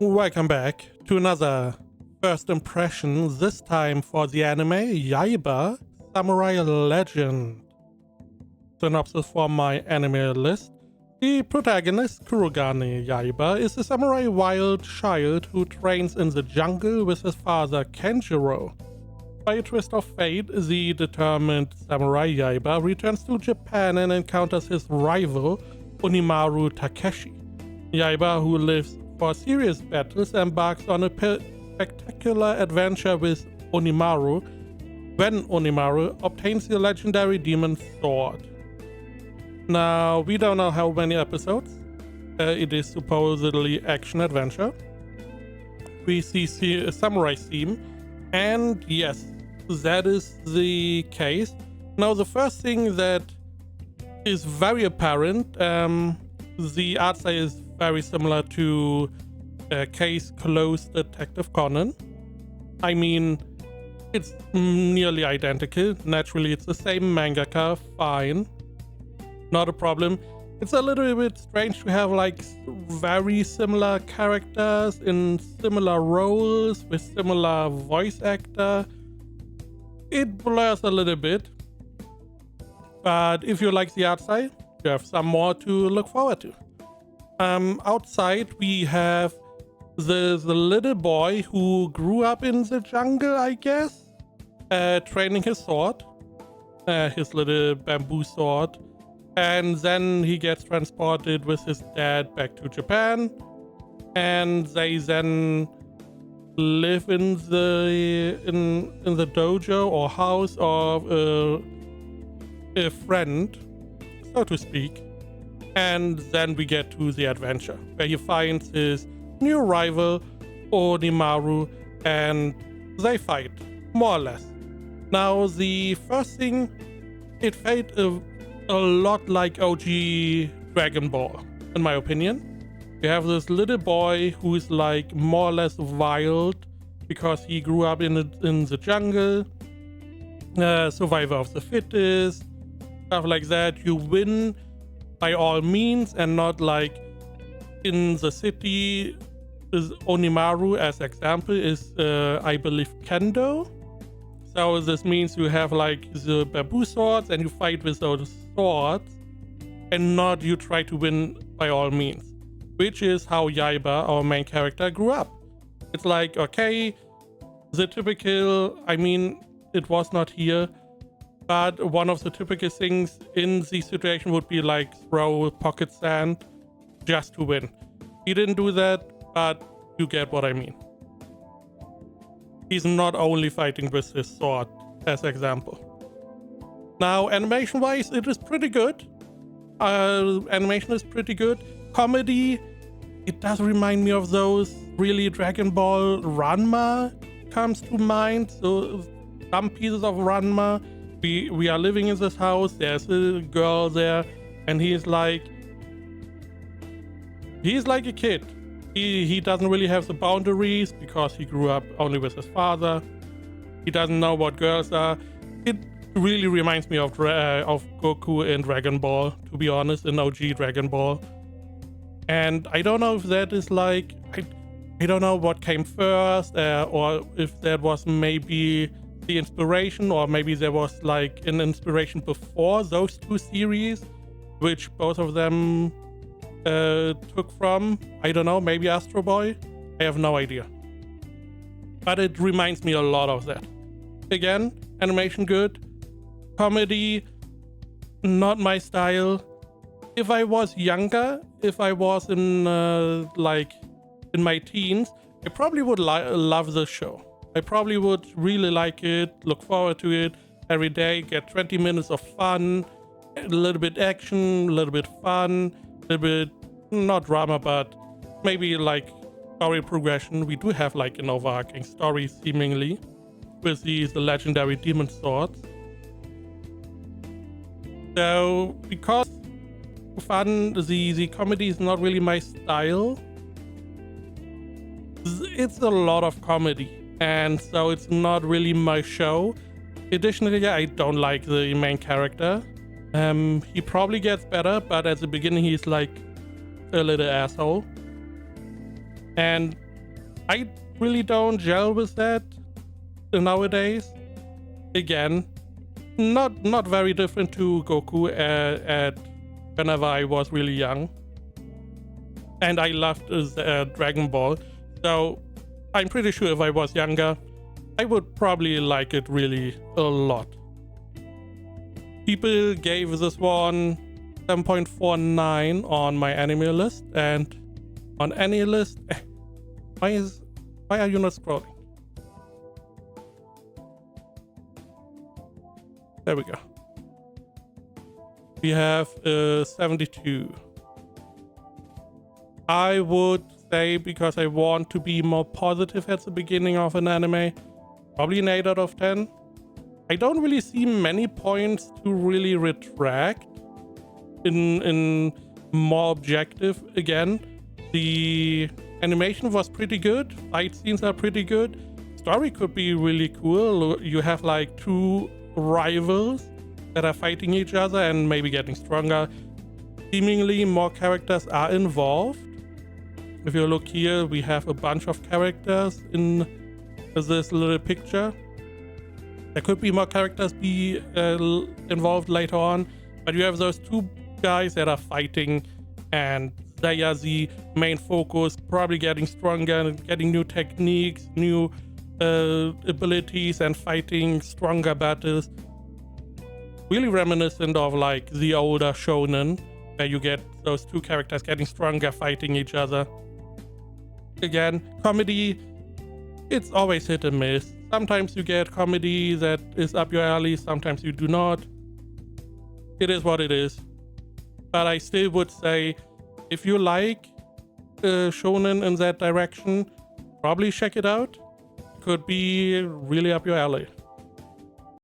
Welcome back to another first impression, this time for the anime Yaiba Samurai Legend. Synopsis for my anime list. The protagonist, Kurogane Yaiba, is a samurai wild child who trains in the jungle with his father Kenjiro. By a twist of fate, the determined samurai Yaiba returns to Japan and encounters his rival, Onimaru Takeshi. Yaiba, who lives for serious battles, embarks on a spectacular adventure with Onimaru when Onimaru obtains the legendary demon sword. Now, we don't know how many episodes. It is supposedly action-adventure. We see a samurai theme, and yes, that is the case. Now, the first thing that is very apparent, the art style is very similar to Case Closed Detective Conan. I mean, it's nearly identical. Naturally, it's the same mangaka, fine. Not a problem. It's a little bit strange to have like very similar characters in similar roles with similar voice actor. It blurs a little bit. But if you like the art style, you have some more to look forward to. Outside we have the little boy who grew up in the jungle, I guess, training his sword, his little bamboo sword, and then he gets transported with his dad back to Japan, and they then live in the dojo or house of a friend, so to speak. And then we get to the adventure, where he finds his new rival, Onimaru, and they fight, more or less. Now, the first thing, it felt a lot like OG Dragon Ball, in my opinion. You have this little boy who is like more or less wild, because he grew up in the jungle, survivor of the fittest, stuff like that. You win by all means, and not like in the city. Is Onimaru, as example, is I believe kendo. So this means you have like the bamboo swords and you fight with those swords, and not you try to win by all means, which is how Yaiba, our main character, grew up. It's like, okay, the typical, I mean, it was not here, but one of the typical things in the situation would be like throw pocket sand just to win. He didn't do that, but you get what I mean. He's not only fighting with his sword, as example. Now, animation-wise, it is pretty good. Animation is pretty good. Comedy, it does remind me of those really Dragon Ball Ranma comes to mind. So some pieces of Ranma. We are living in this house, there's a girl there, and he's like a kid. He doesn't really have the boundaries because he grew up only with his father. He doesn't know what girls are. It really reminds me of Goku in Dragon Ball, to be honest, in OG Dragon Ball. And I don't know if that is like, I don't know what came first, or if that was maybe the inspiration, or maybe there was like an inspiration before those two series, which both of them took from. I don't know, maybe Astro Boy. I have no idea, but it reminds me a lot of that. Again, animation good, comedy not my style. If I was younger, if I was in like in my teens, I probably would love this show. I probably would really like it, look forward to it every day, get 20 minutes of fun, a little bit action, a little bit fun, a little bit, not drama, but maybe like story progression. We do have like an overarching story, seemingly, with the legendary demon swords. So, because fun, the comedy is not really my style. It's a lot of comedy, and so it's not really my show. Additionally, I don't like the main character. He probably gets better, but at the beginning he's like a little asshole. And I really don't gel with that nowadays. Again, not very different to Goku at whenever I was really young. And I loved Dragon Ball. So I'm pretty sure if I was younger, I would probably like it really a lot. People gave this one 7.49 on my anime list, and on any list, why are you not scrolling? There we go. We have 72. I would say, because I want to be more positive at the beginning of an anime, probably an 8 out of 10. I don't really see many points to really retract in more objective. Again, the animation was pretty good. Fight scenes are pretty good. Story could be really cool. You have like two rivals that are fighting each other and maybe getting stronger. Seemingly more characters are involved. If you look here, we have a bunch of characters in this little picture. There could be more characters be involved later on, but you have those two guys that are fighting, and they are the main focus, probably getting stronger and getting new techniques, new abilities, and fighting stronger battles. Really reminiscent of like the older shonen, where you get those two characters getting stronger, fighting each other. Again, comedy, it's always hit and miss. Sometimes you get comedy that is up your alley, sometimes you do not. It is what it is. But I still would say, if you like shonen in that direction, probably check it out. Could be really up your alley.